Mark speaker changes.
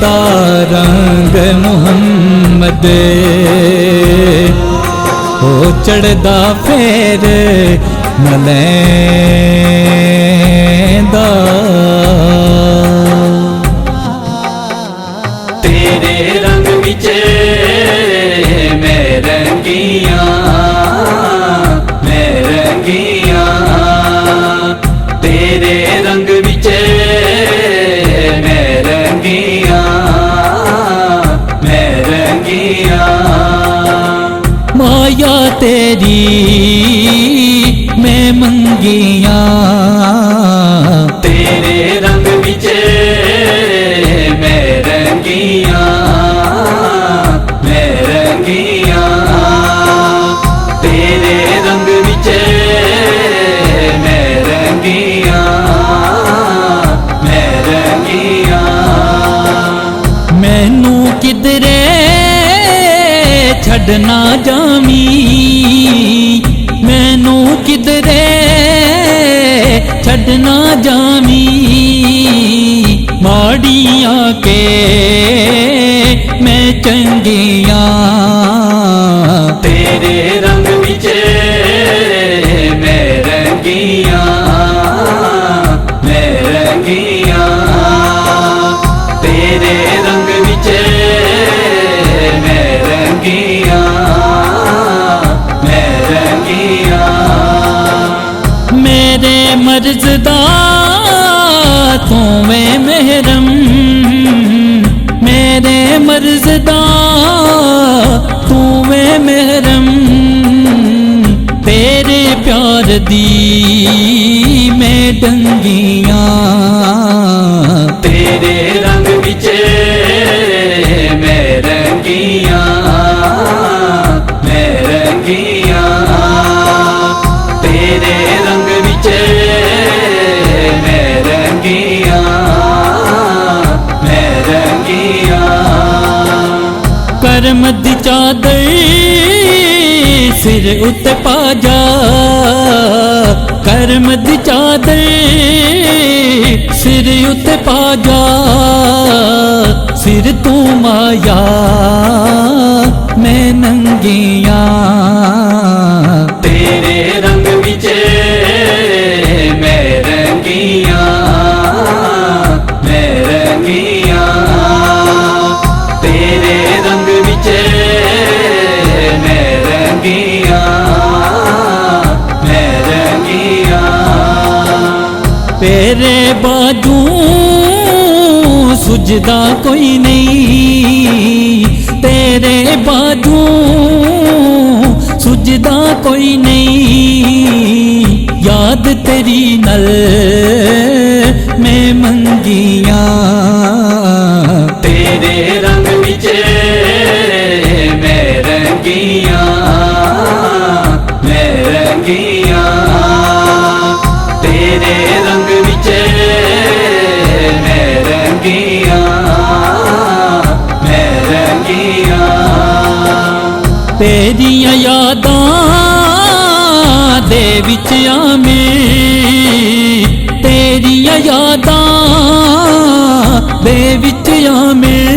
Speaker 1: दा रंग मुहम्मद हो चढ़दा फेर मलैंदा।
Speaker 2: तेरे रंग विच मैं रंगिया, मैं रंगिया, तेरे रंग विच मैं रंगिया, मैं रंगिया।
Speaker 1: माया तेरी मैं मंगिया,
Speaker 2: तेरे रंग विच मैं रंगिया, मैं रंगिया, तेरे रंग विच मैं रंगिया, मैं रंगिया।
Speaker 1: मैनू किधरे छड़ ना जामी, मैनू किधरे छड़ ना जामी, माड़ियां के मैं चंगिया।
Speaker 2: तेरे रंग विच मैं रंगिया, मैं रंगिया, तेरे रंग विच मैं रंगिया, मैं रंगिया।
Speaker 1: मेरे मर्ज़ दा तू वे महरम, मेरे मर्ज़ दा तू वे महरम, तेरे प्यार दी मैं डंगिया।
Speaker 2: तेरे रंग विच मैं रंगिया, मैं रंगिया, तेरे रंग विच मैं रंगिया, मैं रंगिया।
Speaker 1: करम दी चादर सिर उत्ते पा जा, करम दी चादर सिर उत्ते पा जा, सिर तू माया मैं नंगिया।
Speaker 2: तेरे रंग विच मैं रंगिया, मैं रंगिया, तेरे रंग विच मैं रंगिया, मैं रंगिया।
Speaker 1: तेरे बाजू सुझदा कोई नहीं, तेरे बाजू सुझदा कोई नहीं, याद तेरी नल मैं मंगिया।
Speaker 2: तेरे रंग विच मैं रंगिया, मैं रंगिया, तेरे रंग विच मैं रंगिया, मैं रंगिया।
Speaker 1: तेरियां यादां दे विच आमें, तेरियां यादां दे विच आमें,